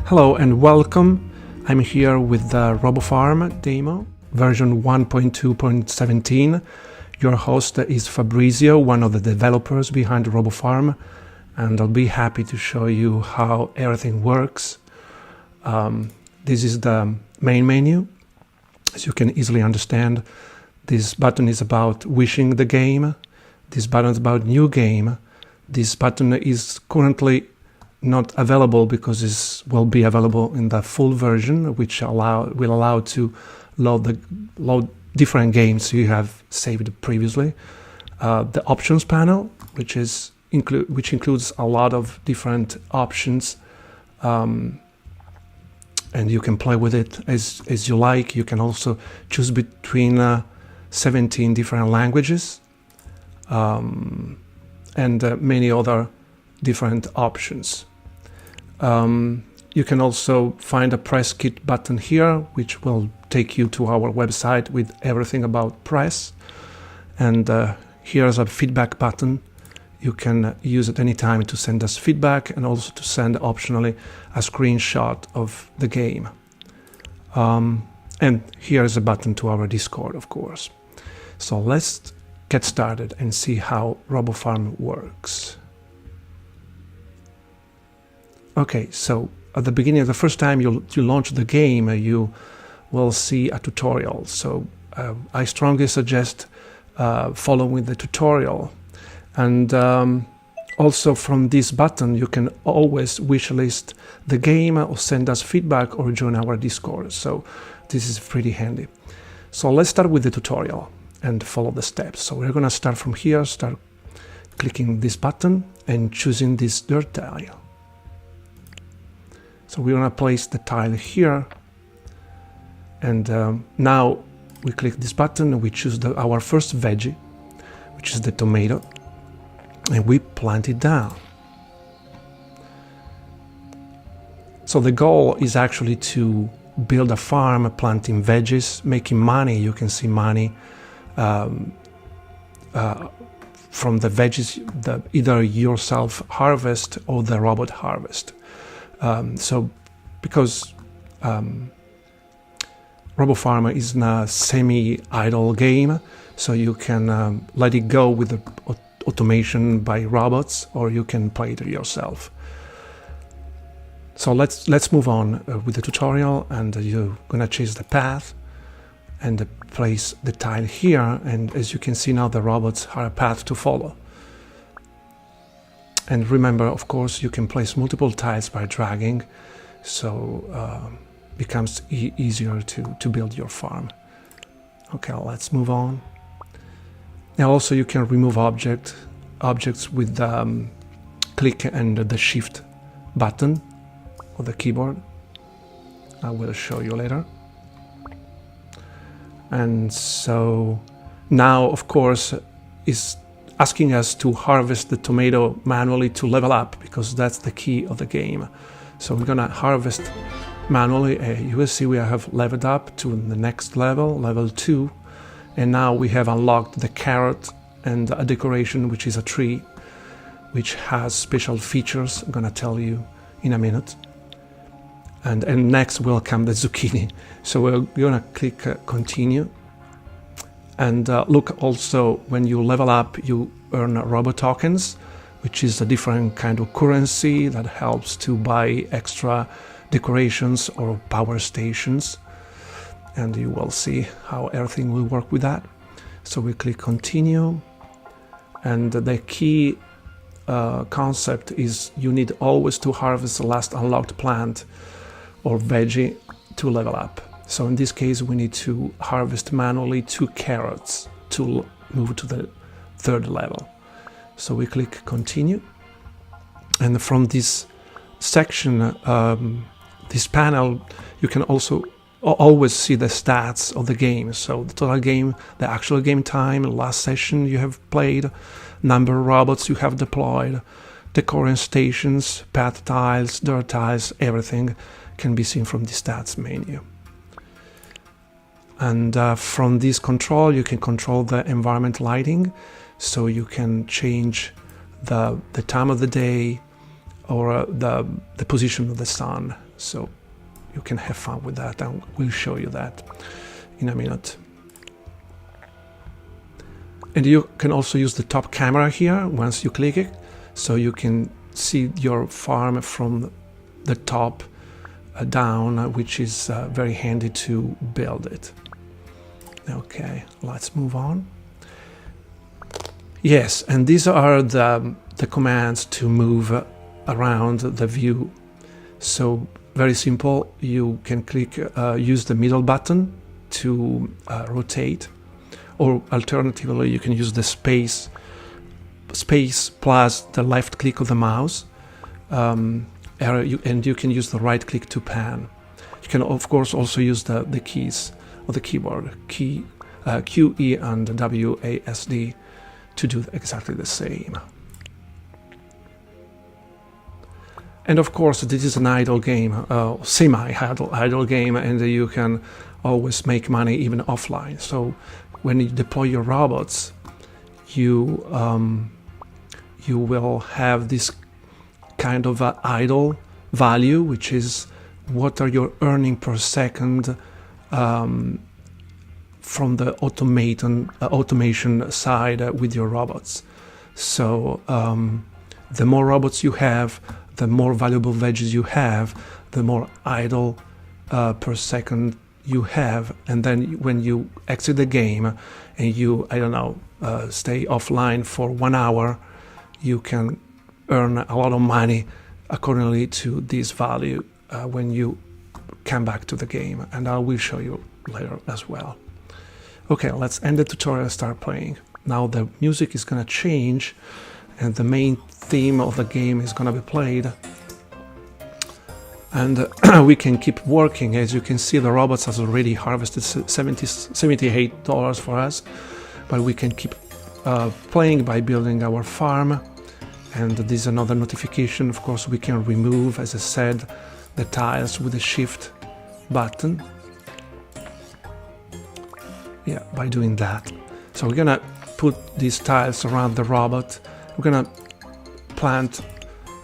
Hello and welcome. I'm here with the RoboFarm demo, version 1.2.17. Your host is Fabrizio, one of the developers behind RoboFarm, and I'll be happy to show you how everything works. This is the main menu. As you can easily understand, this button is about wishing the game. This button is about new game. This button is currently not available because it will be available in the full version, which will allow to load different games you have saved previously. The options panel, which includes a lot of different options, and you can play with it as you like. You can also choose between 17 different languages and many other different options. You can also find a press kit button here, which will take you to our website with everything about press. And here's a feedback button. You can use it anytime to send us feedback and also to send optionally a screenshot of the game. And here's a button to our Discord, of course. So let's get started and see how RoboFarm works. Okay, so at the beginning, the first time you launch the game, you will see a tutorial. So I strongly suggest following the tutorial. And also from this button, you can always wishlist the game or send us feedback or join our Discord. So this is pretty handy. So let's start with the tutorial and follow the steps. So we're going to start from here, start clicking this button and choosing this dirt tile. So we're going to place the tile here, and now we click this button and we choose our first veggie, which is the tomato, and we plant it down. So the goal is actually to build a farm, planting veggies, making money. You can see money from the veggies that either yourself harvest or the robot harvest. So because RoboFarm is a semi-idle game, so you can let it go with the automation by robots, or you can play it yourself. So let's move on with the tutorial, and you're gonna choose the path and place the tile here, and as you can see now the robots are a path to follow. And remember, of course, you can place multiple tiles by dragging, so becomes easier to build your farm. Okay, let's move on. Now also you can remove objects with click and the shift button of the keyboard. I will show you later. And so now, of course, is asking us to harvest the tomato manually to level up, because that's the key of the game. So we're gonna harvest manually. You will see we have leveled up to the next level, level 2, and now we have unlocked the carrot and a decoration, which is a tree, which has special features I'm gonna tell you in a minute. And next will come the zucchini. So we're gonna click continue. And look, also when you level up, you earn robo tokens, which is a different kind of currency that helps to buy extra decorations or power stations. And you will see how everything will work with that. So we click continue. And the key concept is you need always to harvest the last unlocked plant or veggie to level up. So in this case, we need to harvest manually 2 carrots to move to the 3rd level. So we click continue. And from this section, this panel, you can also always see the stats of the game. So the total game, the actual game time, last session you have played, number of robots you have deployed, decoration stations, path tiles, dirt tiles, everything can be seen from the stats menu. And from this control, you can control the environment lighting, so you can change the time of the day or the position of the sun So you can have fun with that, and we'll show you that in a minute. And you can also use the top camera here once you click it, so you can see your farm from the top down, which is very handy to build it. Okay, let's move on. Yes, and these are the commands to move around the view. So very simple. You can click, use the middle button to rotate, or alternatively you can use the space plus the left click of the mouse, and you can use the right click to pan. You can of course also use the keys of the keyboard, Q, E, and WASD, to do exactly the same. And of course this is an idle game, semi-idle game, and you can always make money even offline. So when you deploy your robots, you will have this kind of idle value, which is what are you earning per second from the automation side with your robots. So the more robots you have, the more valuable veggies you have, the more idle per second you have. And then when you exit the game and you, I don't know, stay offline for 1 hour, you can earn a lot of money accordingly to this value when you come back to the game, and I will show you later as well. Okay, let's end the tutorial and start playing. Now the music is gonna change and the main theme of the game is gonna be played, and we can keep working. As you can see, the robots has already harvested $78 for us, but we can keep playing by building our farm. And this is another notification. Of course, we can remove, as I said, the tiles with the shift button. Yeah, by doing that. So we're gonna put these tiles around the robot. We're gonna plant a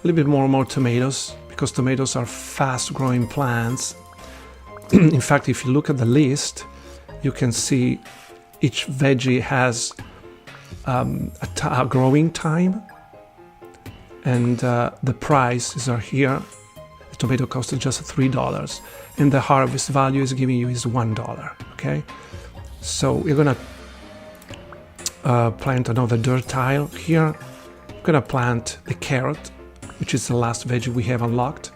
little bit more tomatoes, because tomatoes are fast growing plants. In fact, if you look at the list, you can see each veggie has a growing time, and the prices are here. The tomato costs just $3, and the harvest value is giving you is $1. Okay, so we're gonna plant another dirt tile here. We're gonna plant the carrot, which is the last veggie we have unlocked.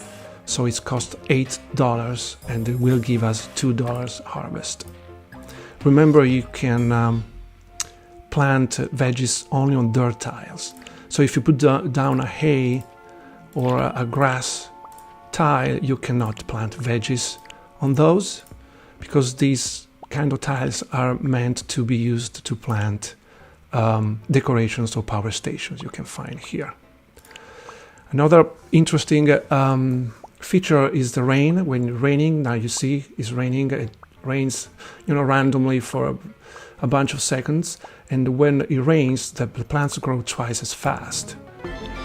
So it's cost $8, and it will give us $2 harvest. Remember, you can plant veggies only on dirt tiles. So if you put down a hay or a grass tile, you cannot plant veggies on those, because these kind of tiles are meant to be used to plant decorations or power stations you can find here. Another interesting feature is the rain. When it's raining, now you see it's raining. It rains, randomly for a bunch of seconds, and when it rains, the plants grow twice as fast.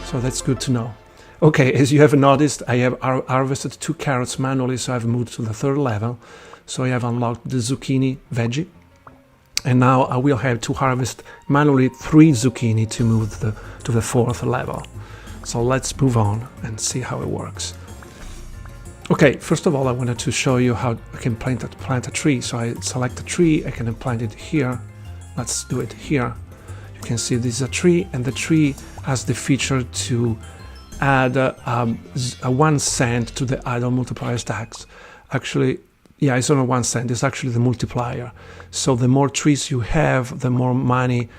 So that's good to know. Okay, as you have noticed, I have harvested 2 carrots manually, so I've moved to the 3rd level. So I have unlocked the zucchini veggie, and now I will have to harvest manually 3 zucchini to move to the 4th level. So let's move on and see how it works. Okay, first of all, I wanted to show you how I can plant a tree. So I select a tree, I can plant it here. Let's do it here. You can see this is a tree, and the tree has the feature to add a 1 cent to the idle multiplier stacks. Actually, yeah, it's not 1 cent, it's actually the multiplier. So the more trees you have, the more money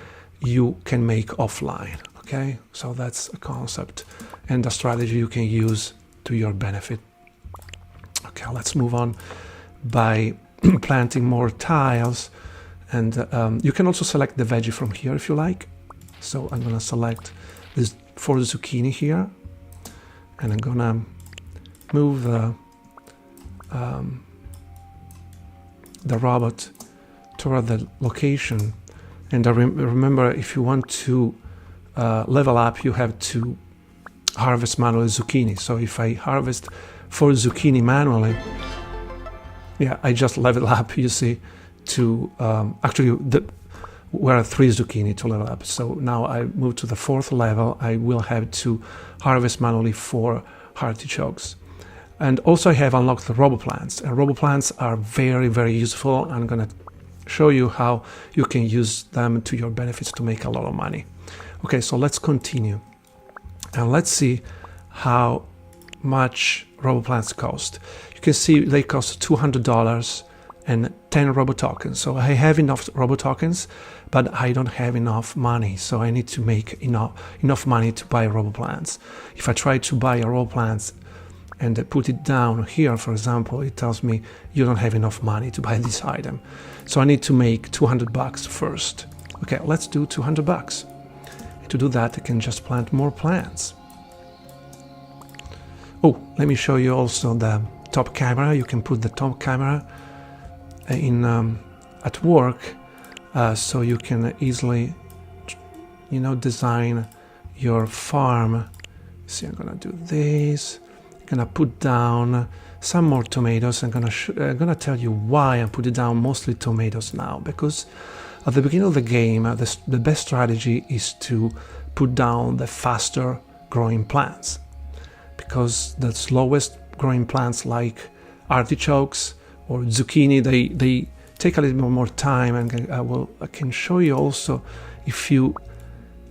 you can make offline. Okay, so that's a concept and a strategy you can use to your benefit. Okay, let's move on by planting more tiles, and you can also select the veggie from here if you like. So I'm gonna select this 4 zucchini here, and I'm gonna move the robot toward the location. And remember, if you want to level up, you have to harvest manually zucchini. So if I harvest 4 zucchini manually. Yeah, I just leveled up, you see, to actually were 3 zucchini to level up. So now I move to the 4th level. I will have to harvest manually 4 artichokes. And also I have unlocked the RoboPlants. And RoboPlants are very, very useful. I'm gonna show you how you can use them to your benefits to make a lot of money. Okay, so let's continue. And let's see how much RoboPlants cost. You can see they cost $200 and 10 RoboTokens. So I have enough RoboTokens, but I don't have enough money. So I need to make enough money to buy RoboPlants. If I try to buy a RoboPlants and put it down here, for example, it tells me you don't have enough money to buy this item. So I need to make 200 bucks first. Okay, let's do 200 bucks. To do that, I can just plant more plants. Oh, let me show you also the top camera. You can put the top camera in at work, so you can easily, you know, design your farm. See, I'm gonna do this. I'm gonna put down some more tomatoes. I'm gonna tell you why I'm putting down mostly tomatoes now, because at the beginning of the game, the best strategy is to put down the faster growing plants, because the slowest growing plants like artichokes or zucchini, they take a little bit more time. And I can show you also, if you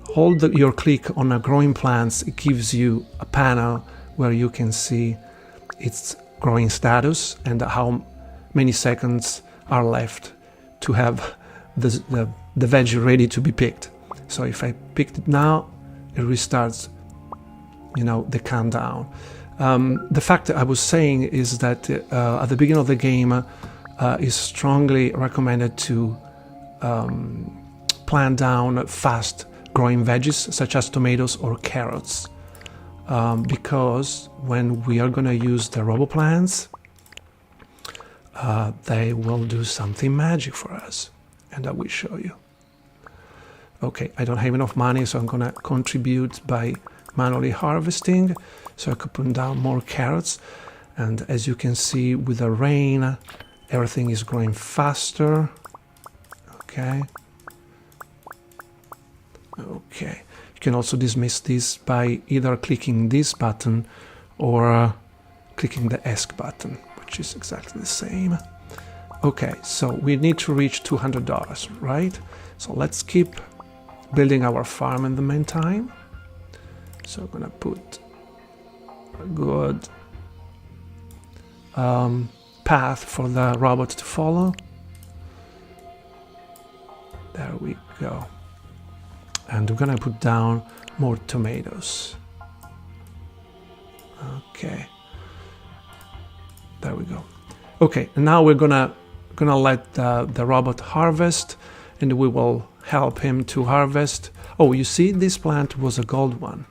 hold your click on a growing plants, it gives you a panel where you can see its growing status and how many seconds are left to have the veggie ready to be picked. So if I picked it now, it restarts, you know, the countdown. The fact that I was saying is that at the beginning of the game is strongly recommended to plant down fast growing veggies such as tomatoes or carrots, because when we are going to use the RoboPlants, they will do something magic for us, and I will show you. Okay, I don't have enough money, so I'm going to contribute by manually harvesting, so I could put down more carrots. And as you can see, with the rain, everything is growing faster. Okay. Okay. You can also dismiss this by either clicking this button or clicking the ESC button, which is exactly the same. Okay, so we need to reach $200, right? So let's keep building our farm in the meantime. So I'm gonna put a good path for the robot to follow. There we go. And we're gonna put down more tomatoes. Okay. There we go. Okay, and now we're gonna let the robot harvest, and we will help him to harvest. Oh, you see, this plant was a gold one.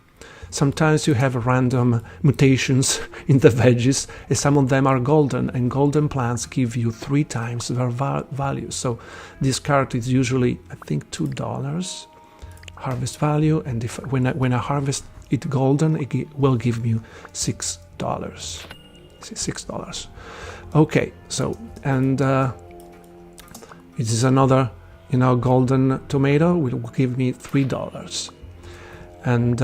Sometimes you have random mutations in the veggies, and some of them are golden, and golden plants give you 3 times their value. So this carrot is usually, I think, $2 harvest value, and when I harvest it golden, it will give me $6. $6. Okay, so, and it is another, you know, golden tomato will give me $3. And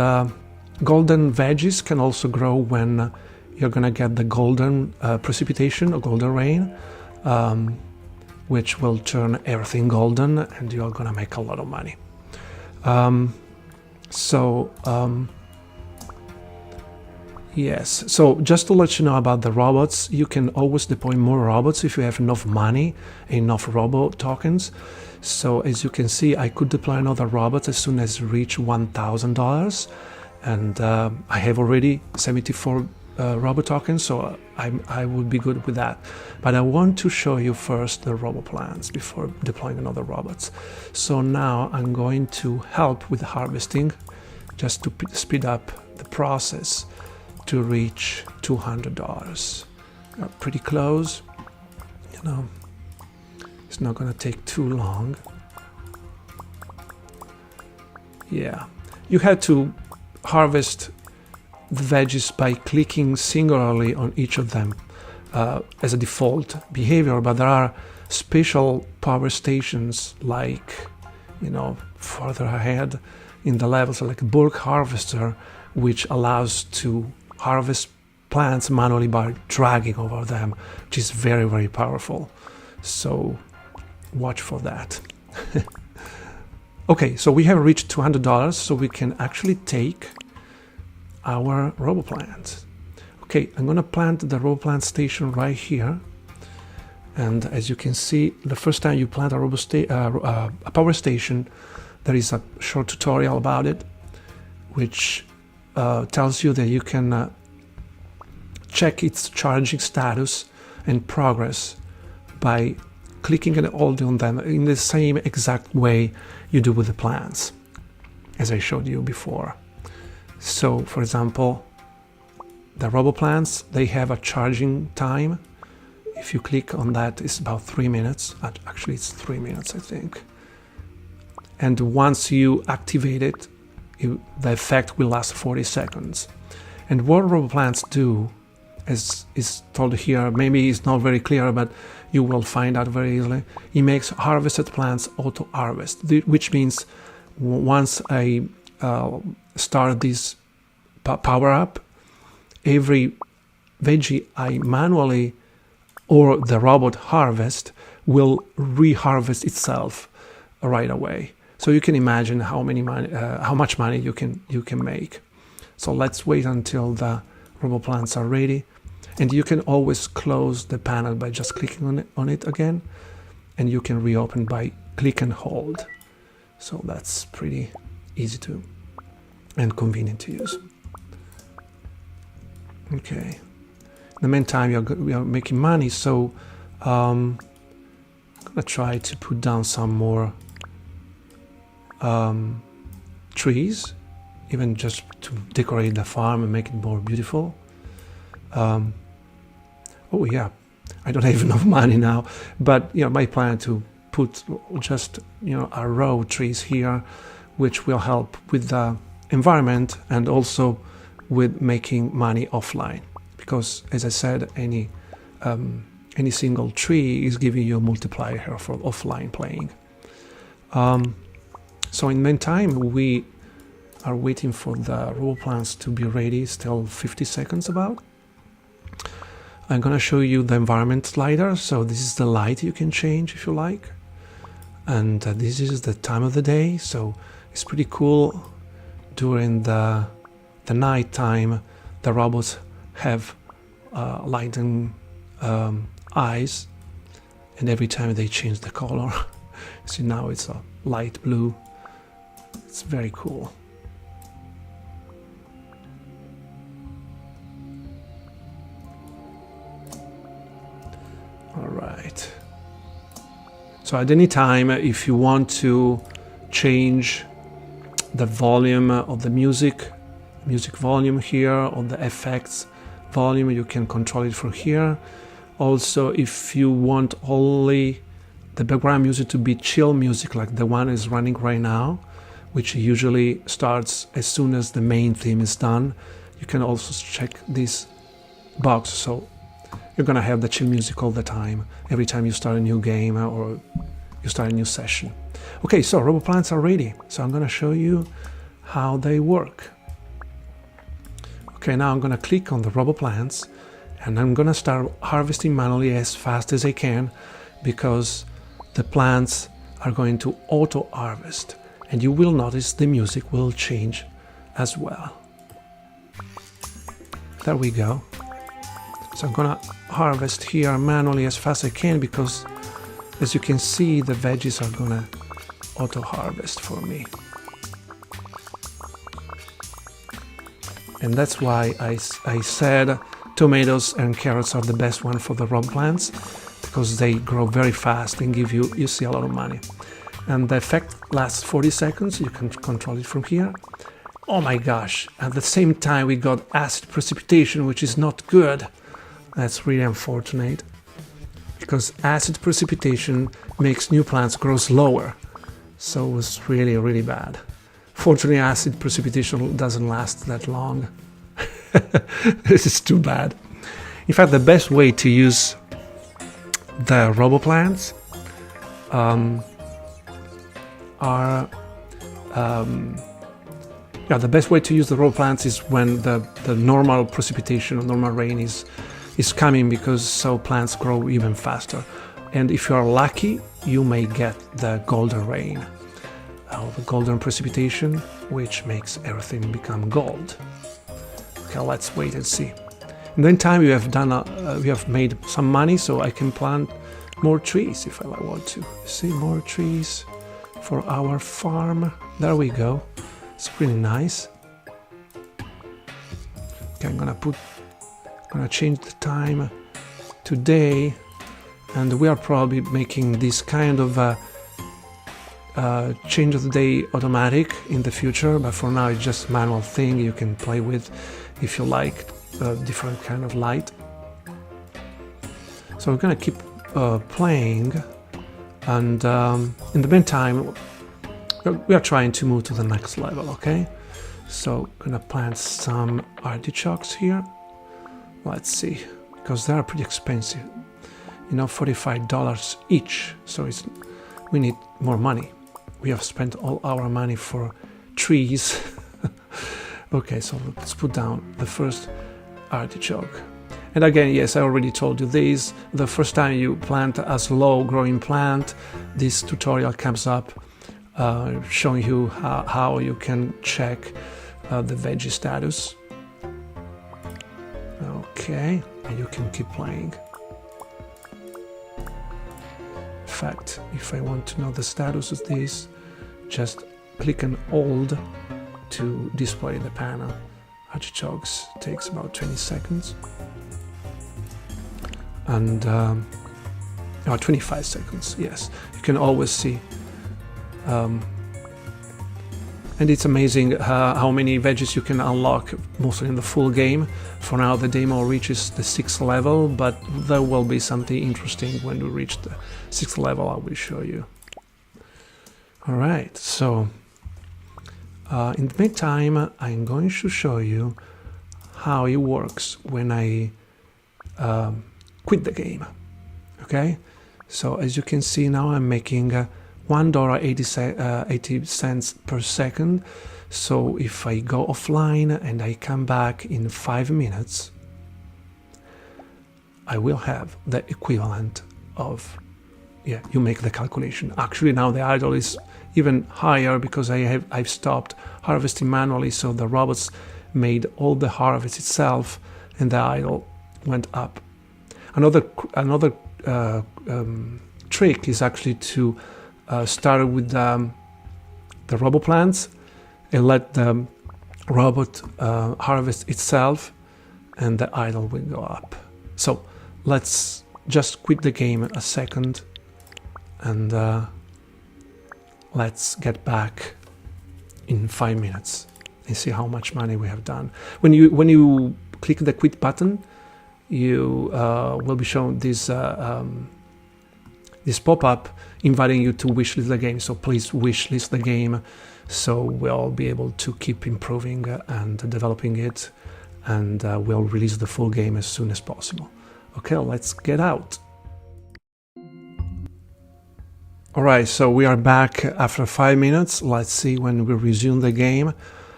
golden veggies can also grow when you're gonna get the golden precipitation or golden rain, which will turn everything golden, and you're gonna make a lot of money. Yes, so just to let you know about the robots, you can always deploy more robots if you have enough money, enough robo tokens. So as you can see, I could deploy another robot as soon as I reach $1,000, and I have already 74 robo tokens, so I would be good with that. But I want to show you first the robo plans before deploying another robots. So now I'm going to help with harvesting, just to speed up the process to reach $200. We're pretty close, you know. It's not gonna take too long. Yeah, you had to harvest the veggies by clicking singularly on each of them as a default behavior, but there are special power stations like, you know, further ahead in the levels, like a bulk harvester, which allows to harvest plants manually by dragging over them, which is very, very powerful. So watch for that. Okay, so we have reached $200, so we can actually take our RoboPlant. Okay, I'm gonna plant the RoboPlant station right here. And as you can see, the first time you plant a power station, there is a short tutorial about it, which tells you that you can check its charging status and progress by clicking and holding on them in the same exact way you do with the plants, as I showed you before. So, for example, the RoboPlants, they have a charging time. If you click on that, it's about 3 minutes. Actually, it's 3 minutes, I think. And once you activate it, the effect will last 40 seconds. And what RoboPlants do, as is told here, maybe it's not very clear, but you will find out very easily. It makes harvested plants auto-harvest, which means once I start this power-up, every veggie I manually or the robot harvest will re-harvest itself right away. So you can imagine how much money you can make. So let's wait until the RoboPlants are ready. And you can always close the panel by just clicking on it again, and you can reopen by click and hold. So that's pretty easy to and convenient to use. Okay. In the meantime, we are making money, so I'm gonna try to put down some more trees, even just to decorate the farm and make it more beautiful. Oh yeah, I don't have enough money now, but you know, my plan to put just, you know, a row of trees here, which will help with the environment and also with making money offline, because as I said, any single tree is giving you a multiplier here for offline playing. So in the meantime, we are waiting for the RoboPlants to be ready. Still 50 seconds about. I'm gonna show you the environment slider. So this is the light you can change if you like, and this is the time of the day. So it's pretty cool. During the night time, the robots have lightened eyes, and every time they change the color, see now it's a light blue. It's very cool. All right. So at any time, if you want to change the volume of the music volume here, or the effects volume, you can control it from here. Also, if you want only the background music to be chill music, like the one is running right now, which usually starts as soon as the main theme is done, you can also check this box. So you're gonna have the chill music all the time, every time you start a new game or you start a new session. Okay, so RoboPlants are ready. So I'm gonna show you how they work. Okay, now I'm gonna click on the RoboPlants and I'm gonna start harvesting manually as fast as I can, because the plants are going to auto harvest, and you will notice the music will change as well. There we go. So I'm gonna harvest here manually as fast as I can, because as you can see, the veggies are gonna auto harvest for me. And that's why I said tomatoes and carrots are the best one for the RoboPlants, because they grow very fast and give you see a lot of money. And the effect lasts 40 seconds. You can control it from here. Oh my gosh, at the same time we got acid precipitation, which is not good. That's really unfortunate, because acid precipitation makes new plants grow slower. So it was really, really bad. Fortunately, acid precipitation doesn't last that long. This is too bad. In fact, the best way to use the RoboPlants the best way to use the RoboPlants is when the normal precipitation or normal rain is coming, because so plants grow even faster. And if you are lucky, you may get the golden rain, the golden precipitation, which makes everything become gold. Okay, let's wait and see. In the meantime, we have made some money, so I can plant more trees if I want to. See, more trees for our farm. There we go. It's really nice. Okay, I'm gonna change the time today, and we are probably making this kind of change of the day automatic in the future, but for now it's just manual thing you can play with if you like different kind of light. So we're gonna keep playing, and in the meantime we are trying to move to the next level. Okay, so I'm gonna plant some artichokes here. Let's see, because they are pretty expensive, you know, $45 each, so we need more money. We have spent all our money for trees. Okay, so let's put down the first artichoke. And again, yes, I already told you this, the first time you plant a slow growing plant, this tutorial comes up showing you how you can check the veggie status. Okay, and you can keep playing. In fact, if I want to know the status of this, just click on Hold to display the panel. Artichokes takes about 20 seconds. And 25 seconds, yes. You can always see. And it's amazing how many veggies you can unlock, mostly in the full game. For now the demo reaches the 6th level, but there will be something interesting when we reach the 6th level. I will show you. Alright, so in the meantime I'm going to show you how it works when I quit the game. Okay, so as you can see now I'm making $1.80 per second. So if I go offline and I come back in 5 minutes, I will have the equivalent of, yeah, you make the calculation. Actually now the idle is even higher because I've stopped harvesting manually, so the robots made all the harvest itself and the idle went up. Another trick is actually to start with the RoboPlants and let the robot harvest itself, and the idle will go up. So let's just quit the game a second, and let's get back in 5 minutes and see how much money we have done. When you click the quit button, you will be shown this this pop-up inviting you to wishlist the game. So please wishlist the game, so we'll be able to keep improving and developing it, and we'll release the full game as soon as possible. Okay, let's get out. Alright, so we are back after 5 minutes. Let's see when we resume the game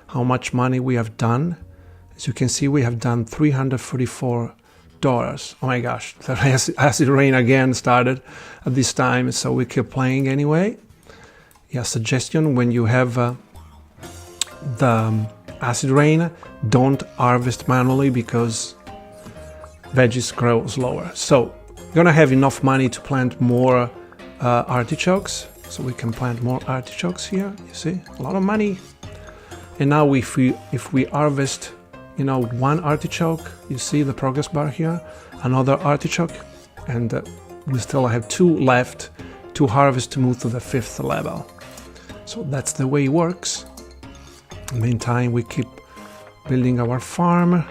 how much money we have done. As you can see, we have done $344. Oh my gosh, the acid rain again started at this time, so we keep playing anyway. Yeah, suggestion: when you have the acid rain, don't harvest manually because veggies grow slower. So we're gonna have enough money to plant more artichokes, so we can plant more artichokes here. You see, a lot of money. And now if we harvest, you know, one artichoke, you see the progress bar here, another artichoke, and we still have 2 left to harvest to move to the 5th level. So that's the way it works. In the meantime, we keep building our farm.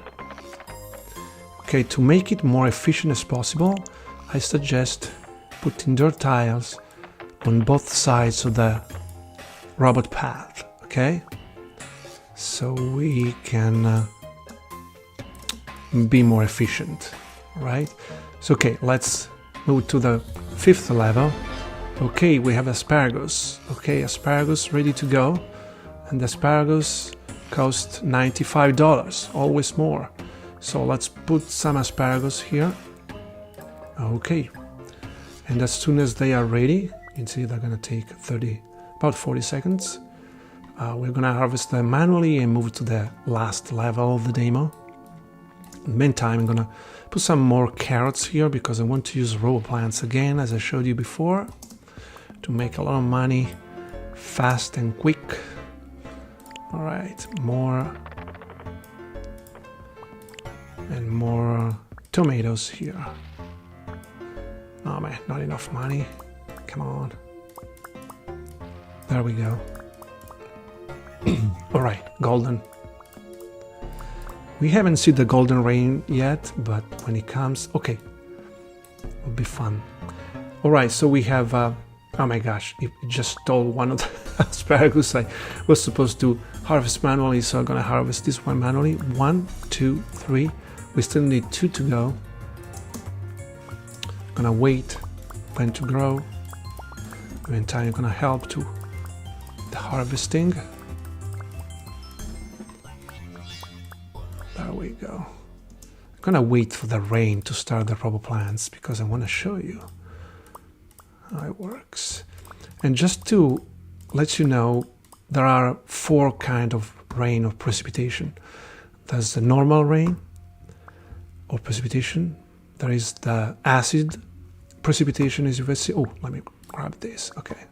Okay, to make it more efficient as possible, I suggest putting dirt tiles on both sides of the robot path, okay? So we can be more efficient, right? So okay, let's move to the 5th level. Okay, we have asparagus. Okay, asparagus ready to go, and the asparagus cost $95, always more. So let's put some asparagus here. Okay, and as soon as they are ready, you can see they're gonna take about 40 seconds. We're gonna harvest them manually and move to the last level of the demo. In the meantime, I'm gonna put some more carrots here because I want to use robo plants again, as I showed you before, to make a lot of money fast and quick. All right, more and more tomatoes here. Oh man, not enough money. Come on. There we go. All right, golden. We haven't seen the golden rain yet, but when it comes, okay, it'll be fun. All right, so we have, oh my gosh, it just stole one of the asparagus I was supposed to harvest manually, so I'm gonna harvest this one manually. 1, 2, 3. We still need 2 to go. Gonna wait when to grow. In the meantime, I'm gonna help to the harvesting. There we go. I'm gonna wait for the rain to start the robo plants because I want to show you how it works. And just to let you know, there are 4 kinds of rain or precipitation. There's the normal rain or precipitation. There is the acid precipitation, as you will see. Oh, let me grab this. Okay,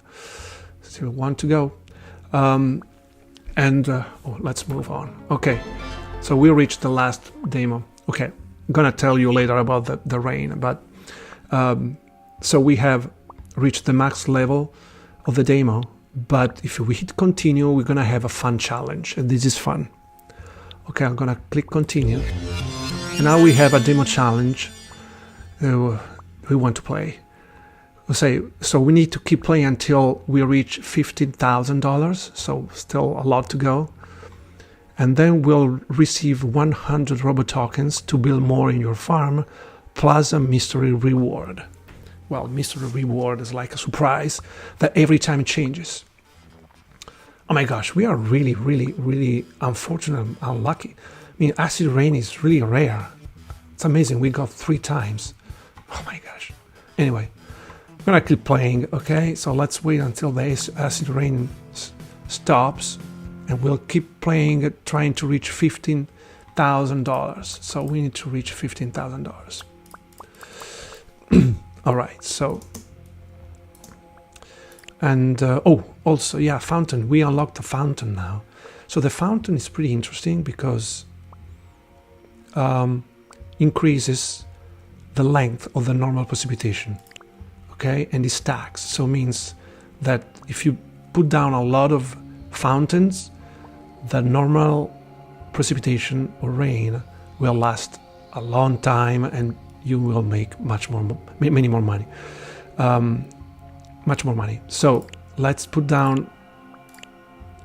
still 1 to go. Let's move on. Okay, so we reached the last demo. Okay, I'm gonna tell you later about the rain, but so we have reached the max level of the demo, but if we hit continue, we're gonna have a fun challenge, and this is fun. Okay, I'm gonna click continue, and now we have a demo challenge we want to play. So we need to keep playing until we reach $15,000, so still a lot to go. And then we'll receive 100 robo tokens to build more in your farm, plus a mystery reward. Well, mystery reward is like a surprise that every time it changes. Oh my gosh, we are really, really, really unfortunate and unlucky. I mean, acid rain is really rare. It's amazing, we got 3 times. Oh my gosh. Anyway, I'm gonna keep playing, okay? So let's wait until the acid rain stops, and we'll keep playing, trying to reach $15,000. So we need to reach $15,000. All right, so, and also, yeah, fountain. We unlocked the fountain now. So the fountain is pretty interesting because increases the length of the normal precipitation, okay, and it stacks. So means that if you put down a lot of fountains, the normal precipitation or rain will last a long time, and you will make much more money. So let's put down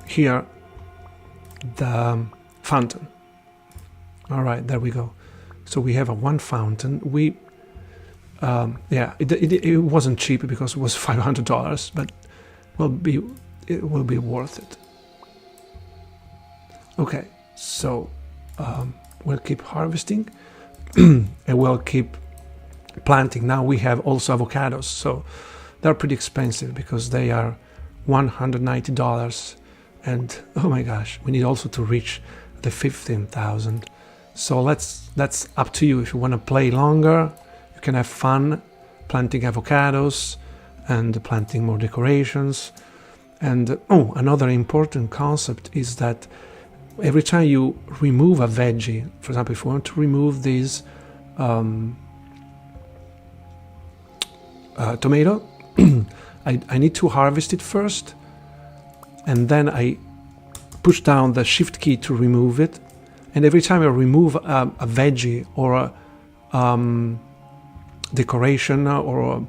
here the fountain. All right, there we go. So we have a 1 fountain. We it wasn't cheap because it was $500, but it will be worth it. Okay, so we'll keep harvesting and we'll keep planting. Now we have also avocados, so they're pretty expensive because they are $190, and oh my gosh, we need also to reach the 15,000. So that's up to you. If you want to play longer, you can have fun planting avocados and planting more decorations. And another important concept is that every time you remove a veggie, for example, if you want to remove this tomato, I need to harvest it first, and then I push down the shift key to remove it. And every time I remove a veggie or a decoration, or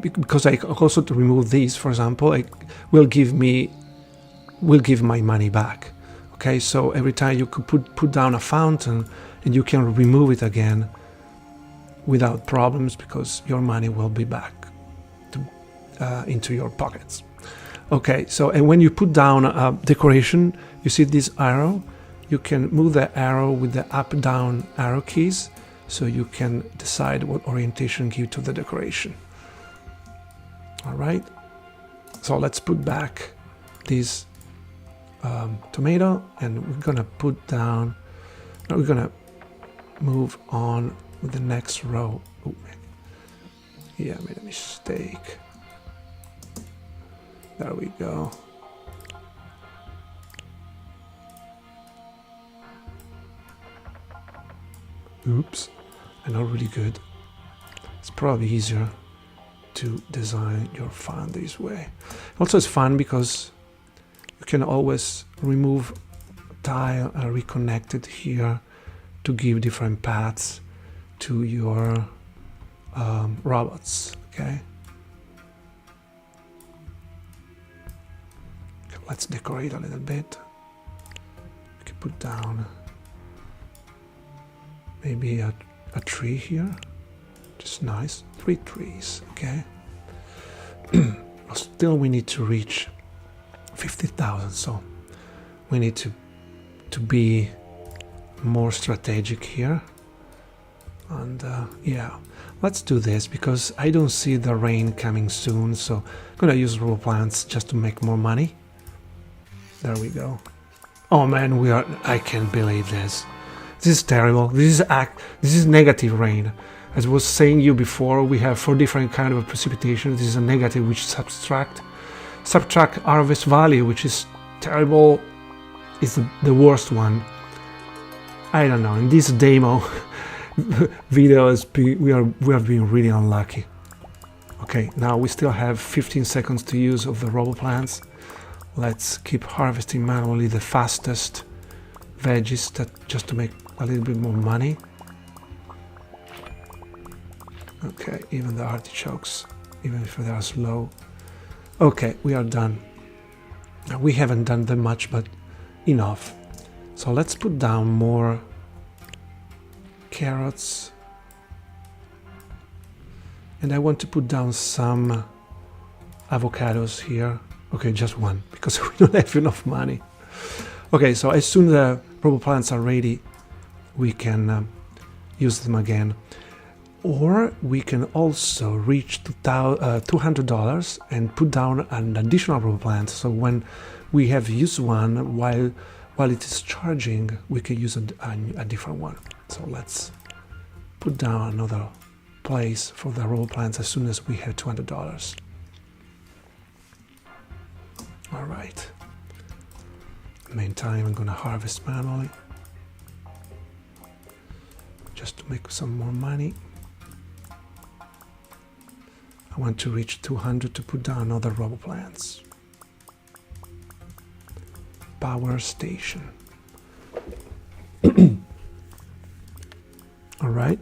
because I also to remove these, for example, it will give my money back. Okay, so every time you could put down a fountain, and you can remove it again without problems, because your money will be back into your pockets. Okay, so and when you put down a decoration, you see this arrow. You can move the arrow with the up down arrow keys, so you can decide what orientation give to the decoration. All right, so let's put back this tomato, and we're gonna put down, we're gonna move on with the next row. Oh, yeah, I made a mistake. There we go. Oops, I'm not really good. It's probably easier to design your farm this way. Also, it's fun because you can always remove tile and reconnect it here to give different paths to your robots. Okay. Let's decorate a little bit. We can put down maybe a tree here. Just nice. 3 trees, okay? Still we need to reach 50,000, so we need to be more strategic here. And yeah, let's do this because I don't see the rain coming soon, so I'm gonna use robo plants just to make more money. There we go. Oh man, I can't believe this. This is terrible. This is negative rain. As I was saying you before, we have 4 different kind of precipitation. This is a negative, which subtract harvest value, which is terrible. It's the worst one. I don't know. In this demo video, we have been really unlucky. Okay, now we still have 15 seconds to use of the robo plants. Let's keep harvesting manually the fastest veggies, just to make a little bit more money. Okay, even the artichokes, even if they are slow. Okay, we are done. We haven't done that much, but enough. So let's put down more carrots. And I want to put down some avocados here. Okay, just one, because we don't have enough money. Okay, so as soon as the robo plants are ready, we can use them again. Or we can also reach $200 and put down an additional robo plant. So when we have used one, while it is charging, we can use a different one. So let's put down another place for the robo plants as soon as we have $200. All right. Meantime, I'm gonna harvest manually, just to make some more money. I want to reach 200 to put down other robo plants. Power station. All right.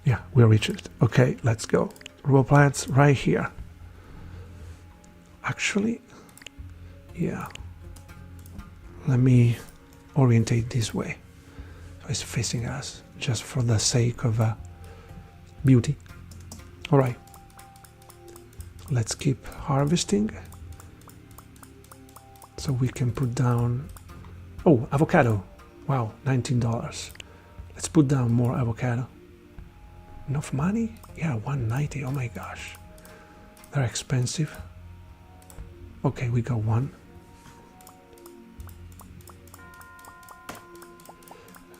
Yeah, we reached it. Okay, let's go. Robo plants right here. Actually, yeah. Let me orientate this way. So it's facing us, just for the sake of beauty. All right. Let's keep harvesting. So we can put down, oh, avocado. Wow, $19. Let's put down more avocado. Enough money? Yeah, $190. Oh my gosh. They're expensive. Okay, we got one.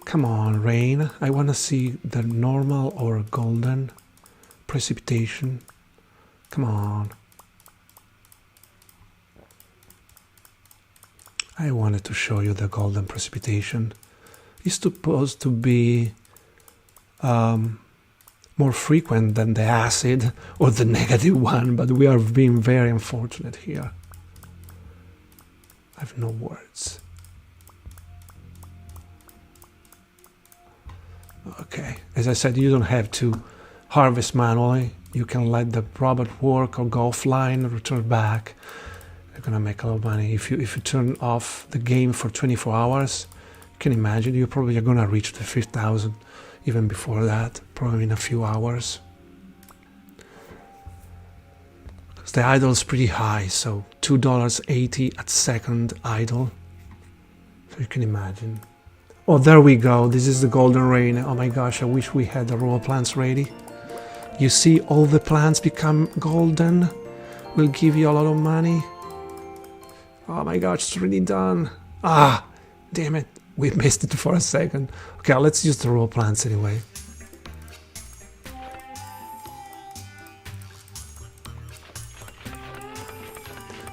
Come on, rain. I want to see the normal or golden precipitation. Come on. I wanted to show you the golden precipitation. It's supposed to be more frequent than the acid or the negative one, but we are being very unfortunate here. I have no words. Okay, as I said, you don't have to harvest manually. You can let the robot work or go offline, return back. You're gonna make a lot of money. If you turn off the game for 24 hours, you can imagine you probably are gonna reach the 5,000 even before that, probably in a few hours. Because the idle is pretty high, so $2.80 at second idle. So you can imagine. Oh, there we go. This is the golden rain. Oh my gosh, I wish we had the raw plants ready. You see all the plants become golden. Will give you a lot of money. Oh my gosh, it's really done. Ah, damn it. We missed it for a second. Okay, let's use the raw plants anyway.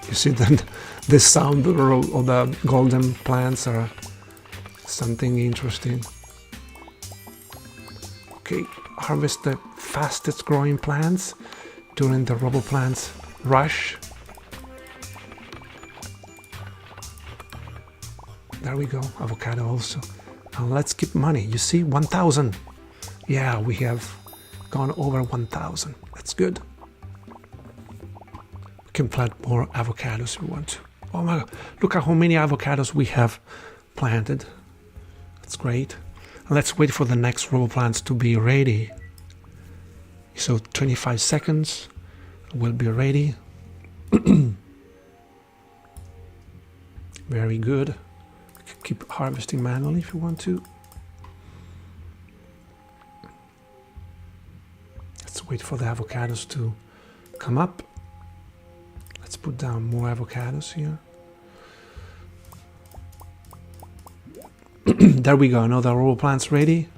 You see then the sound of the golden plants are something interesting. Okay, harvest the fastest growing plants during the RoboPlants rush. There we go, avocado also. And let's keep money. You see, 1,000. Yeah, we have gone over 1,000. That's good. We can plant more avocados if we want to. Oh my God, look at how many avocados we have planted. That's great. And let's wait for the next RoboPlants to be ready. So 25 seconds, will be ready. Very good. Keep harvesting manually if you want to. Let's wait for the avocados to come up. Let's put down more avocados here. There we go. Another RoboPlants ready,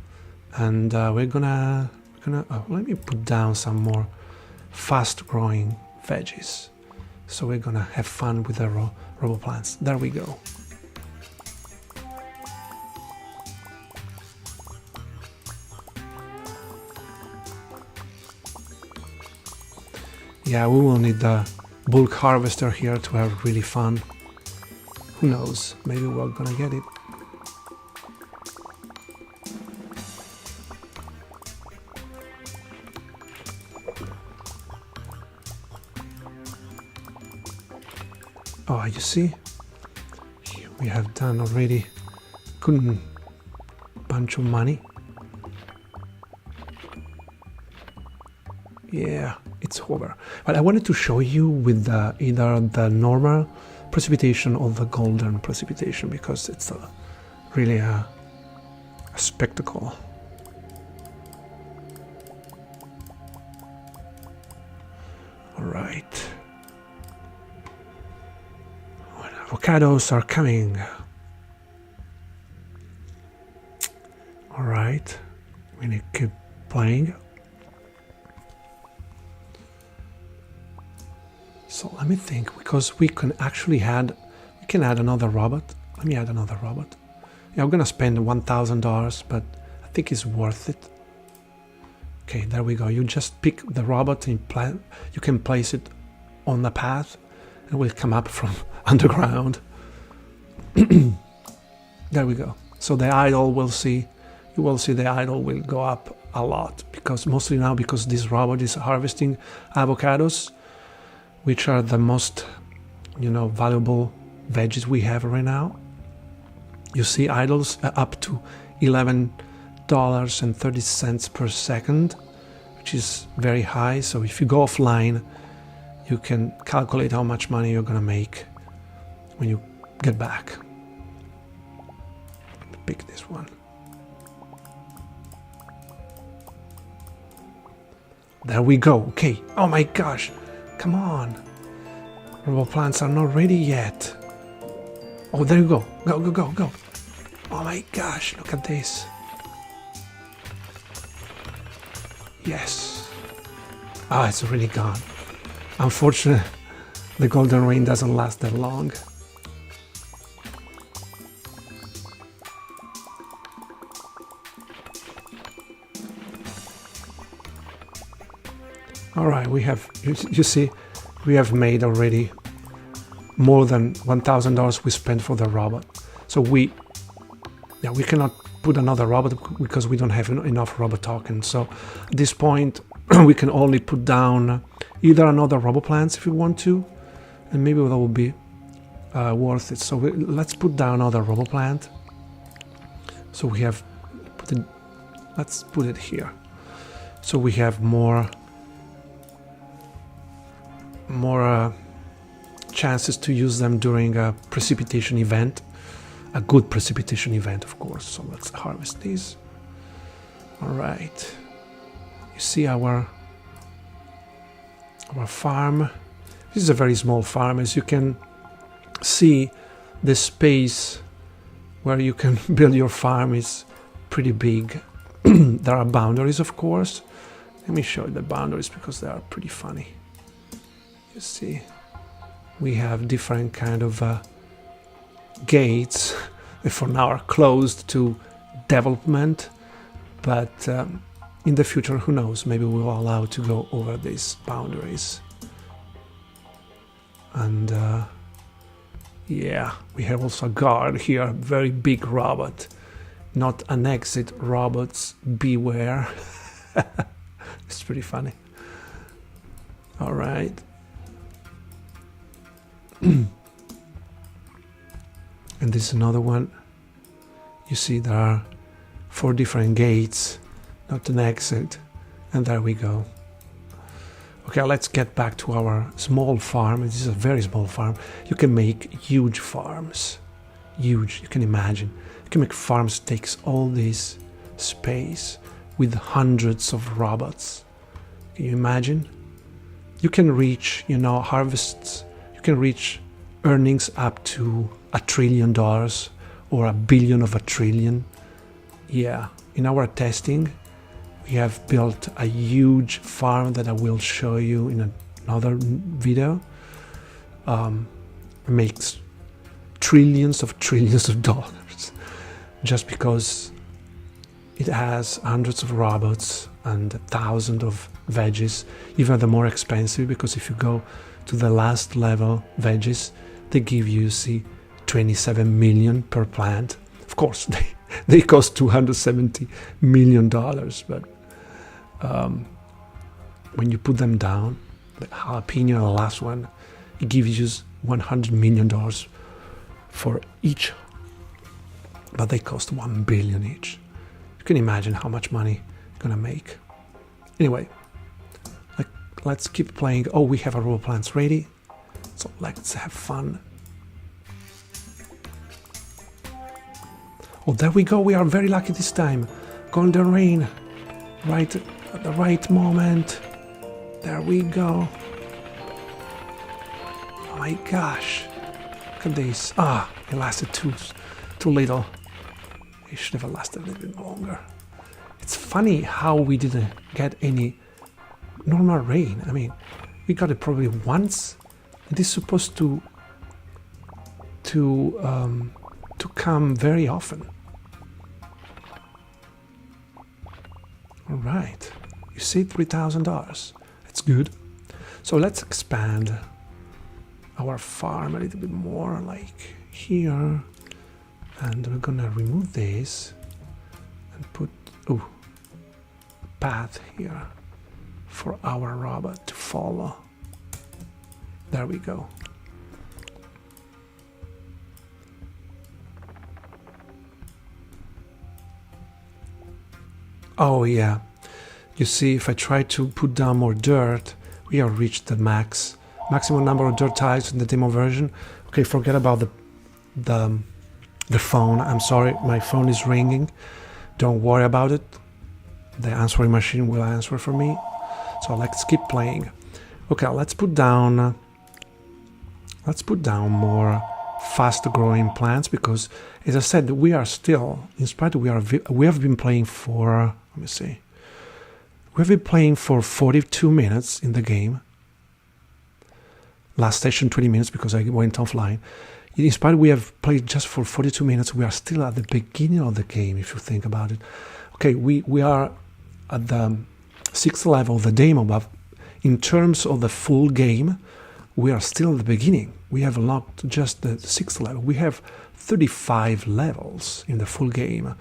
and we're gonna let me put down some more fast-growing veggies. So we're gonna have fun with the RoboPlants. There we go. Yeah, we will need the bulk harvester here to have really fun. Who knows? Maybe we're gonna get it. Oh, you see? We have done already a good bunch of money. Yeah, it's over. But I wanted to show you with either the normal precipitation or the golden precipitation, because it's really a spectacle. All right. Avocados are coming. All right. We need to keep playing. So let me think, because we can add another robot. Let me add another robot. Yeah, I'm gonna spend $1,000, but I think it's worth it. Okay, there we go. You just pick the robot and you can place it on the path, and it will come up from underground. There we go. So the idle you will see the idle will go up a lot, because mostly now because this robot is harvesting avocados, which are the most, valuable veggies we have right now. You see idles up to $11.30 per second, which is very high. So if you go offline, you can calculate how much money you're gonna make when you get back. Pick this one. There we go. Okay. Oh my gosh. Come on. RoboPlants are not ready yet. Oh, there you go. Go, go, go, go. Oh my gosh, look at this. Yes. Ah, it's really gone. Unfortunately, the golden rain doesn't last that long. All right, you see, we have made already more than $1,000 we spent for the robot. So we cannot put another robot because we don't have enough robot tokens. So at this point, we can only put down either another RoboPlants if we want to, and maybe that will be worth it. So let's put down another RoboPlant. So we have, let's put it here. So we have more chances to use them during a precipitation event, a good precipitation event, of course. So let's harvest these. All right. You see our farm. This is a very small farm. As you can see, the space where you can build your farm is pretty big. There are boundaries, of course. Let me show you the boundaries because they are pretty funny. You see, we have different kind of gates that for now are closed to development, but in the future, who knows, maybe we will allow to go over these boundaries. And yeah, we have also a guard here, a very big robot, not an exit, robots beware. It's pretty funny. All right. And this is another one. You see there are 4 different gates, not an exit, and there we go. Okay, let's get back to our small farm. This is a very small farm. You can make huge farms, huge. You can imagine. You can make farms that takes all this space with hundreds of robots. Can you imagine? You can reach, you know, harvests. You can reach earnings up to $1 trillion or $1 billion of a trillion. Yeah, in our testing, we have built a huge farm that I will show you in another video. It makes trillions of dollars just because it has hundreds of robots and thousands of veggies, even the more expensive, because if you go to the last level veggies, they give you, see, 27 million per plant. Of course, they cost $270 million, but when you put them down, the jalapeno, the last one, it gives you $100 million for each, but they cost $1 billion each. You can imagine how much money you're gonna make. Anyway, let's keep playing. Oh, we have our raw plants ready, so let's have fun. Oh, there we go. We are very lucky this time. Golden rain, right at the right moment. There we go. Oh my gosh, look at this. Ah, it lasted too little. It should have lasted a little bit longer. It's funny how we didn't get any normal rain. I mean, we got it probably once. It is supposed to come very often. All right, you see, $3,000. That's good. So let's expand our farm a little bit more, like here, and we're gonna remove this and put a path here for our robot to follow. There we go. Oh yeah, you see, if I try to put down more dirt, we have reached the maximum number of dirt types in the demo version. Okay, forget about the phone. I'm sorry, my phone is ringing. Don't worry about it. The answering machine will answer for me. So let's keep playing. Okay, let's put down more fast-growing plants because, as I said, we are still, in spite of we have been playing for, let me see, we have been playing for 42 minutes in the game. Last session 20 minutes because I went offline. In spite we have played just for 42 minutes, we are still at the beginning of the game, if you think about it. Okay, we are at the 6th level of the demo, but in terms of the full game, we are still at the beginning. We have unlocked just the 6th level. We have 35 levels in the full game.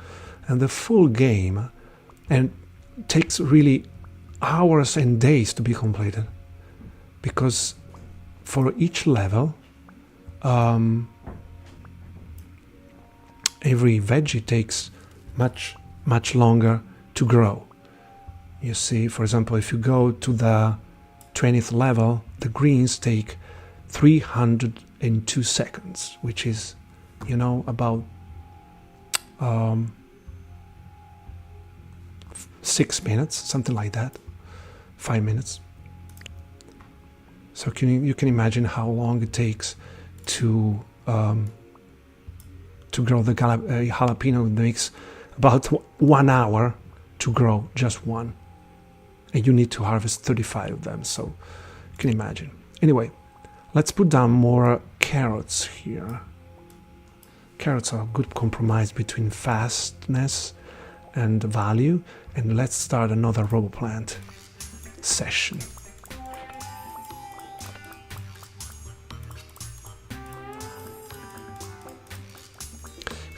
And the full game takes really hours and days to be completed. Because for each level, every veggie takes much longer to grow. You see, for example, if you go to the 20th level, the greens take 302 seconds, which is, you know, about 6 minutes, something like that, 5 minutes. So you can imagine how long it takes to grow the jalapeno. It takes about 1 hour to grow just one, and you need to harvest 35 of them. So you can imagine. Anyway, let's put down more carrots here. Carrots are a good compromise between fastness and value. And let's start another RoboPlant session.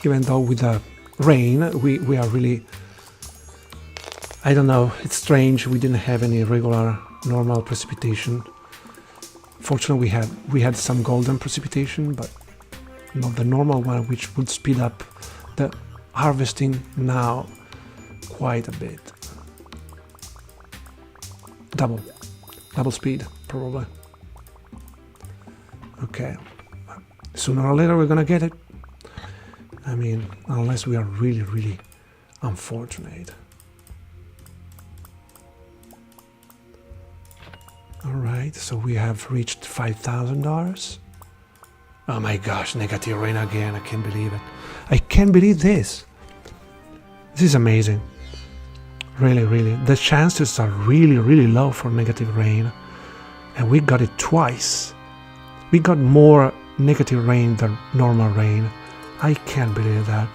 Even though with the rain, we are really, I don't know, it's strange, we didn't have any regular normal precipitation. Fortunately, we had some golden precipitation, but not the normal one, which would speed up the harvesting now quite a bit. Double speed, probably. Okay, sooner or later we're gonna get it. I mean, unless we are really, really unfortunate. Alright, so we have reached $5,000. Oh my gosh, negative rain again, I can't believe it. I can't believe this. This is amazing. Really, really. The chances are really, really low for negative rain. And we got it twice. We got more negative rain than normal rain. I can't believe that.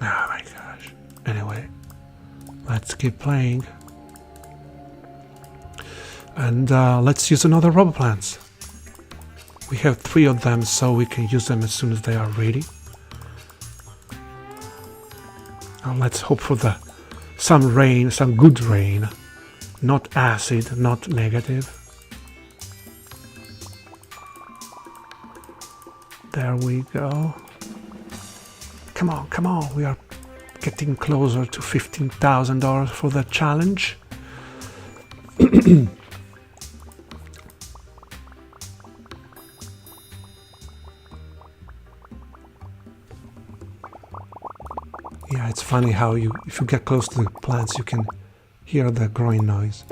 Oh my gosh. Anyway, let's keep playing. And let's use another RoboPlants. We have 3 of them, so we can use them as soon as they are ready. Now let's hope for some rain, some good rain. Not acid, not negative. There we go. Come on, come on. We are getting closer to $15,000 for the challenge. Yeah, it's funny how if you get close to the plants, you can hear the growing noise.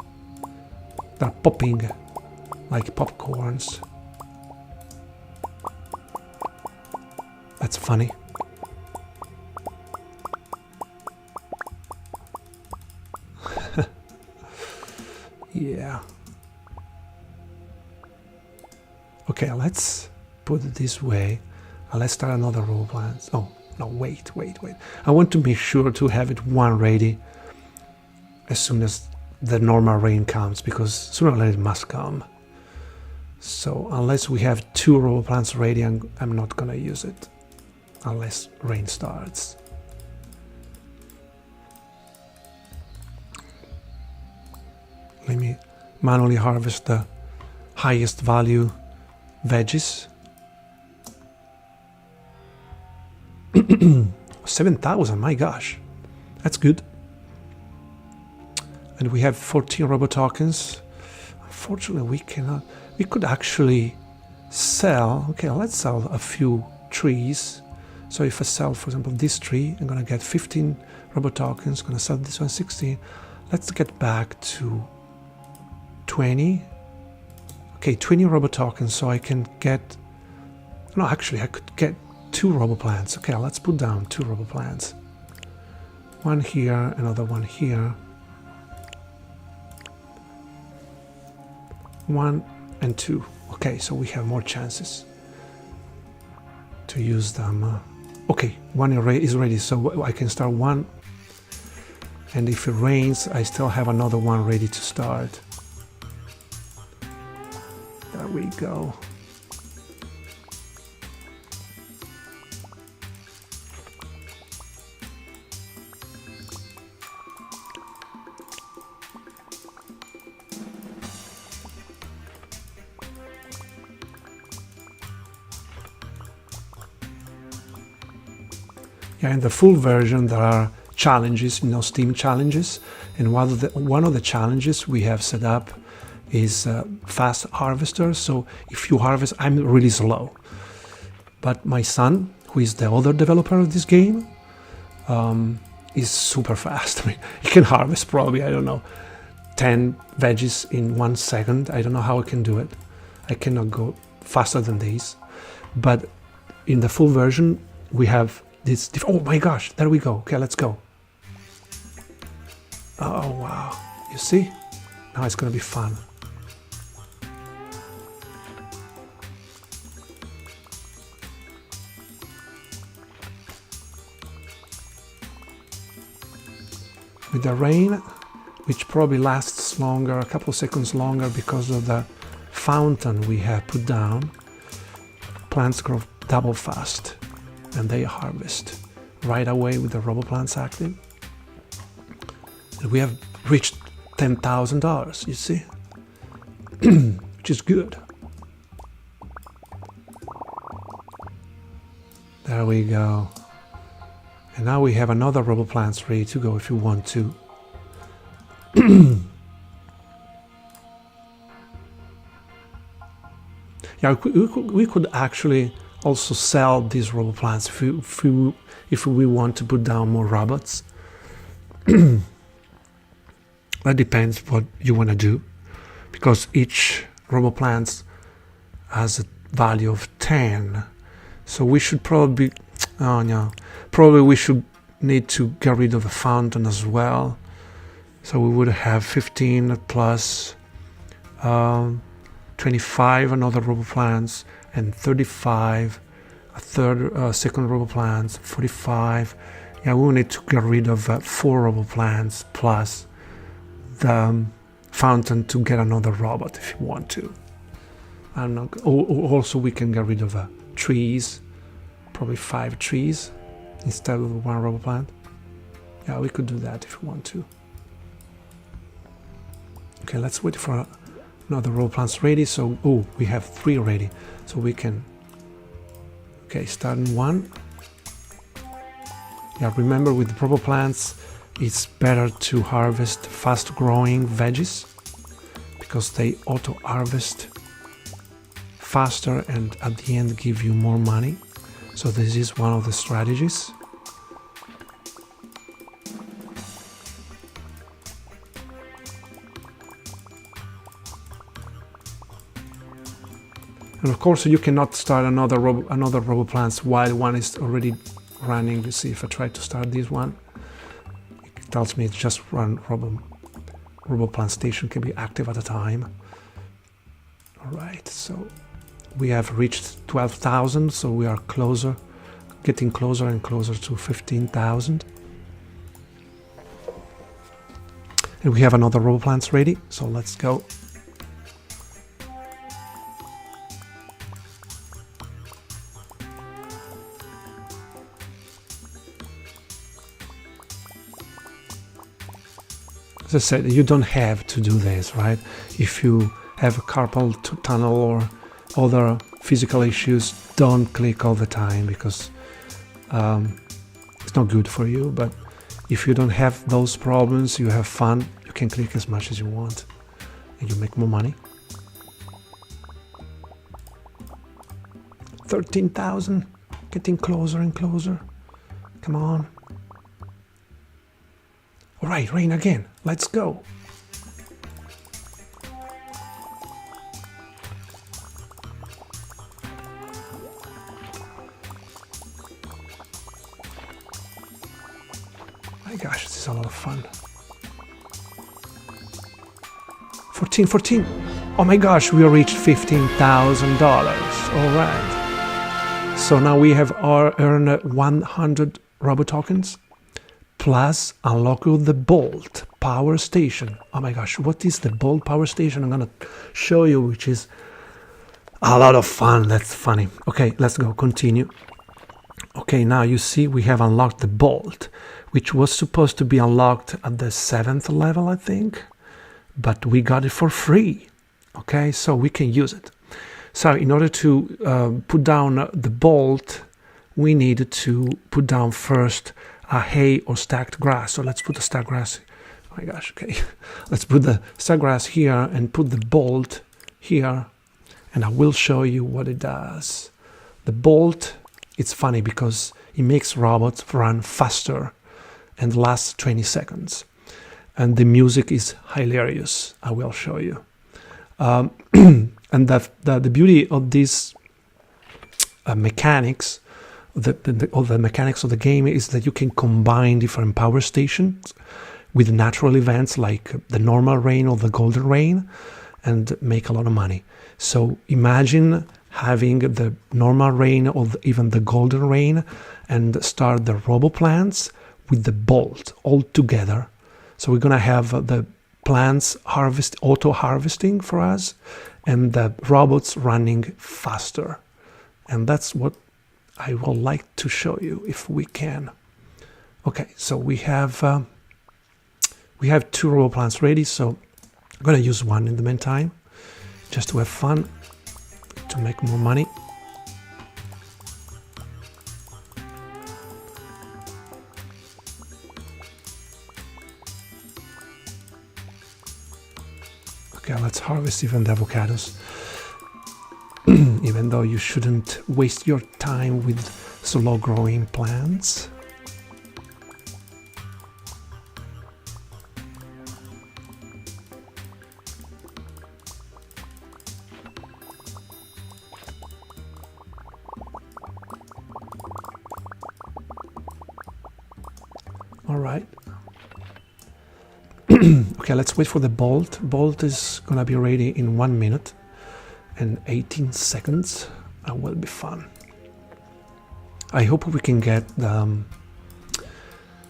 They're popping like popcorns. That's funny. Yeah. Okay, let's put it this way. Let's start another RoboPlants. Oh, no, wait. I want to make sure to have it one ready as soon as the normal rain comes, because sooner or later it must come. So unless we have 2 RoboPlants ready, I'm not gonna use it unless rain starts. Let me manually harvest the highest value veggies. 7,000, my gosh, that's good. And we have 14 RoboTokens. Unfortunately, we cannot. We could actually sell. Okay, let's sell a few trees. So if I sell, for example, this tree, I'm gonna get 15 RoboTokens. Gonna sell this one 16. Let's get back to 20. Okay, 20 RoboTokens. So I can get. No, actually, I could get 2 RoboPlants. Okay, let's put down 2 RoboPlants. One here, another one here. 1 and 2. Okay, so we have more chances to use them. Okay, one is ready, so I can start one. And if it rains, I still have another one ready to start. There we go. Yeah, in the full version there are challenges, Steam challenges, and one of the challenges we have set up is fast harvester. So if you harvest, I'm really slow, but my son, who is the other developer of this game, is super fast. I mean, he can harvest probably, I don't know, 10 veggies in 1 second. I don't know how I can do it. I cannot go faster than this. But in the full version, we have this. Oh my gosh, there we go. Okay, let's go. Oh wow, you see? Now it's gonna be fun. With the rain, which probably lasts longer, a couple of seconds longer because of the fountain we have put down, plants grow double fast and they harvest right away with the RoboPlants active. And we have reached $10,000, you see, which is good. There we go. And now we have another RoboPlants ready to go if you want to. Yeah, we could actually also sell these RoboPlants if we want to put down more robots. That depends what you want to do, because each RoboPlants has a value of 10. So we should probably, oh no, probably we should need to get rid of the fountain as well. So we would have 15 plus 25 another RoboPlants, and 35 a second RoboPlants, 45. Yeah, we will need to get rid of 4 RoboPlants plus the fountain to get another robot if you want to. And also we can get rid of trees, probably 5 trees instead of 1 RoboPlant. Yeah, we could do that if you want to. Okay, let's wait for another RoboPlants ready. So, oh, we have 3 ready, so we can. Okay, starting 1. Yeah, remember with the RoboPlants, it's better to harvest fast-growing veggies because they auto-harvest faster and at the end give you more money. So this is one of the strategies. And of course you cannot start another RoboPlants while one is already running. You see, if I try to start this one, it tells me it's just one RoboPlant station can be active at a time. Alright, so we have reached 12,000, so we are closer, getting closer and closer to 15,000. And we have another RoboPlants ready, so let's go. As I said, you don't have to do this, right? If you have a carpal tunnel or other physical issues, don't click all the time because it's not good for you. But if you don't have those problems, you have fun, you can click as much as you want and you make more money. 13,000, getting closer and closer. Come on. All right, rain again. Let's go. My gosh, this is a lot of fun. 14. Oh my gosh, we reached $15,000. All right. So now we have earned 100 Robo tokens. Plus unlock the Bolt power station. Oh my gosh, what is the Bolt power station? I'm gonna show you, which is a lot of fun. That's funny. Okay, let's go, continue. Okay, now you see we have unlocked the Bolt, which was supposed to be unlocked at the 7th level, I think, but we got it for free. Okay, so we can use it. So in order to put down the Bolt, we need to put down first a hay or stacked grass. So let's put the stacked grass. Oh my gosh, okay. Let's put the stacked grass here and put the bolt here, and I will show you what it does. The bolt, it's funny because it makes robots run faster and lasts 20 seconds. And the music is hilarious. I will show you. And the beauty of these mechanics, the mechanics of the game, is that you can combine different power stations with natural events like the normal rain or the golden rain and make a lot of money. So imagine having the normal rain or even the golden rain and start the RoboPlants with the bolt all together. So we're gonna have the plants auto harvesting for us, and the robots running faster. And that's what I would like to show you if we can. Okay, so we have 2 RoboPlants ready, so I'm gonna use one in the meantime, just to have fun, to make more money. Okay, let's harvest even the avocados. Even though you shouldn't waste your time with slow growing plants. All right. Okay, let's wait for the bolt. Bolt is gonna be ready in 1 minute and 18 seconds. That will be fun. I hope we can get the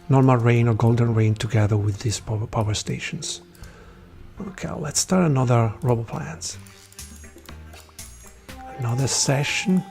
normal rain or golden rain together with these power stations. Okay, let's start another RoboPlants. Another session.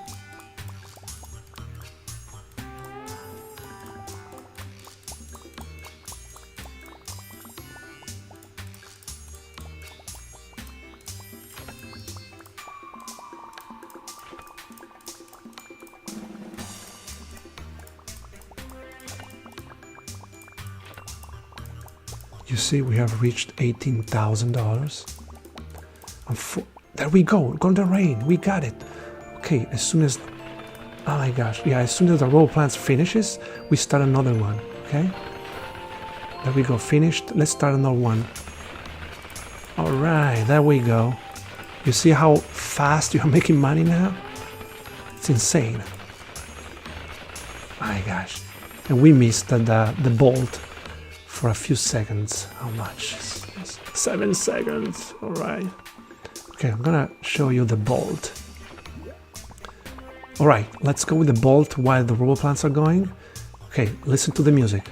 You see, we have reached $18,000. There we go, golden rain, we got it. Okay, as soon as, oh my gosh, yeah, as soon as the RoboPlants finishes, we start another one, okay? There we go, finished, let's start another one. All right, there we go. You see how fast you're making money now? It's insane. My gosh, and we missed the bolt for a few seconds. How much? 7 seconds. All right. Okay, I'm gonna show you the bolt. All right, let's go with the bolt while the RoboPlants are going. Okay, listen to the music.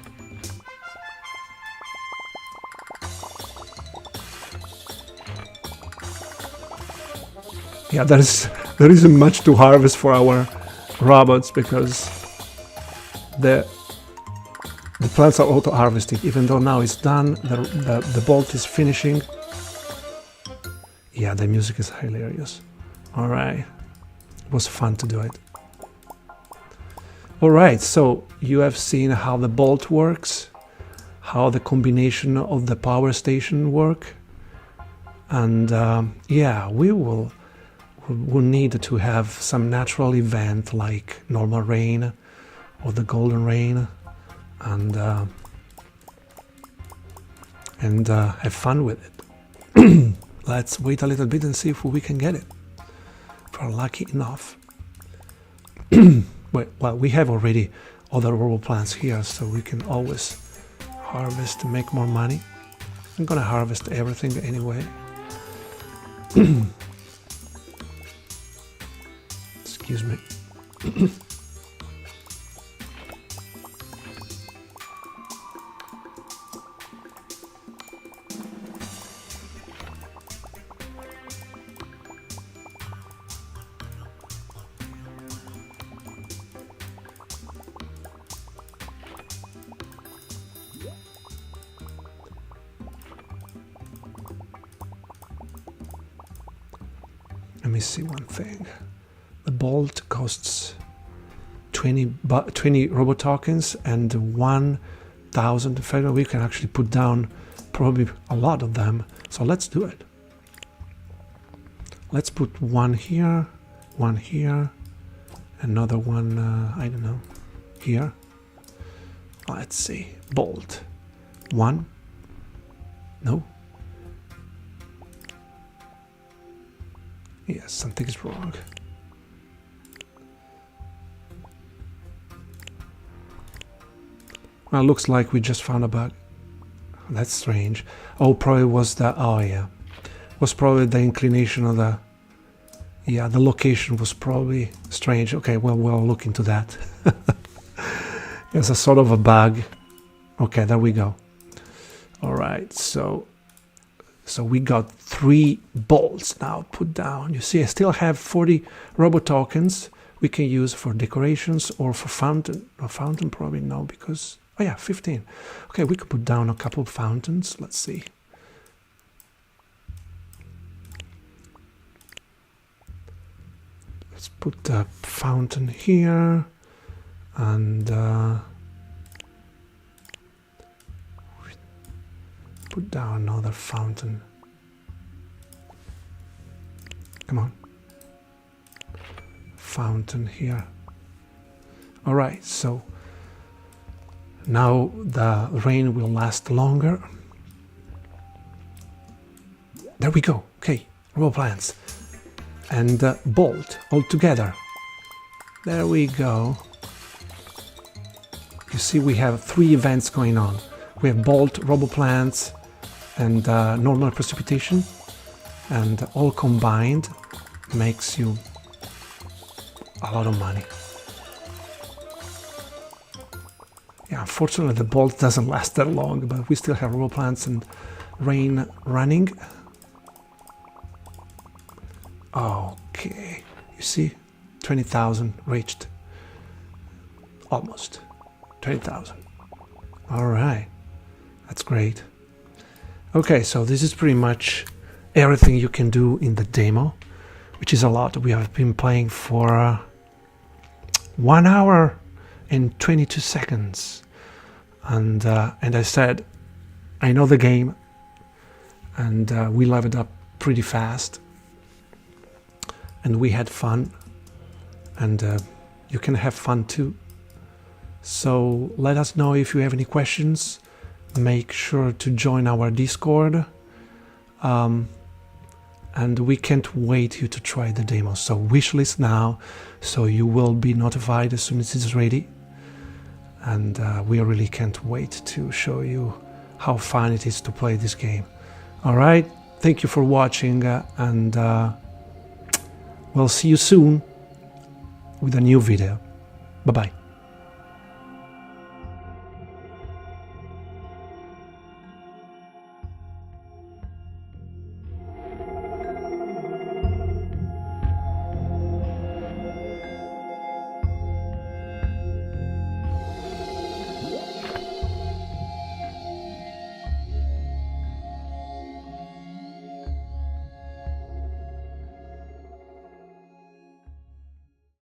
Yeah, there isn't much to harvest for our robots because the plants are auto harvesting. Even though now it's done, the bolt is finishing. Yeah, the music is hilarious. All right, it was fun to do it. All right, so you have seen how the bolt works, how the combination of the power station work, and yeah, we'll need to have some natural event like normal rain or the golden rain, and have fun with it. Let's wait a little bit and see if we can get it. If we're lucky enough. Well, we have already other RoboPlants here, so we can always harvest to make more money. I'm gonna harvest everything anyway. Excuse me. Let me see one thing. The bolt costs 20 robo tokens and 1,000. In fact, we can actually put down probably a lot of them. So let's do it. Let's put one here, another one, I don't know, here. Let's see, bolt. One. No. Yes, something is wrong. Well, looks like we just found a bug. That's strange. Oh, probably was the, oh yeah. Was probably the inclination of the, yeah, the location was probably strange. Okay, well, we'll look into that. It's a sort of a bug. Okay, there we go. All right, so we got 3 bolts now put down. You see, I still have 40 robo tokens we can use for decorations or for fountain. A fountain probably no, because, oh yeah, 15. Okay, we could put down a couple of fountains. Let's see. Let's put the fountain here and put down another fountain. Come on. Fountain here. All right, so now the rain will last longer. There we go. Okay, robo plants. And bolt all together. There we go. You see, we have 3 events going on. We have bolt, robo plants, and normal precipitation, and all combined makes you a lot of money. Yeah, unfortunately the bolt doesn't last that long, but we still have robo plants and rain running. Okay, you see, 20,000 reached. Almost 20,000. All right, that's great. Okay, so this is pretty much everything you can do in the demo, which is a lot. We have been playing for 1 hour and 22 seconds. And I said, I know the game, and we leveled up pretty fast. And we had fun, and you can have fun too. So let us know if you have any questions. Make sure to join our Discord, and we can't wait you to try the demo. So wishlist now, so you will be notified as soon as it's ready. And we really can't wait to show you how fun it is to play this game. All right, thank you for watching, and we'll see you soon with a new video. Bye-bye.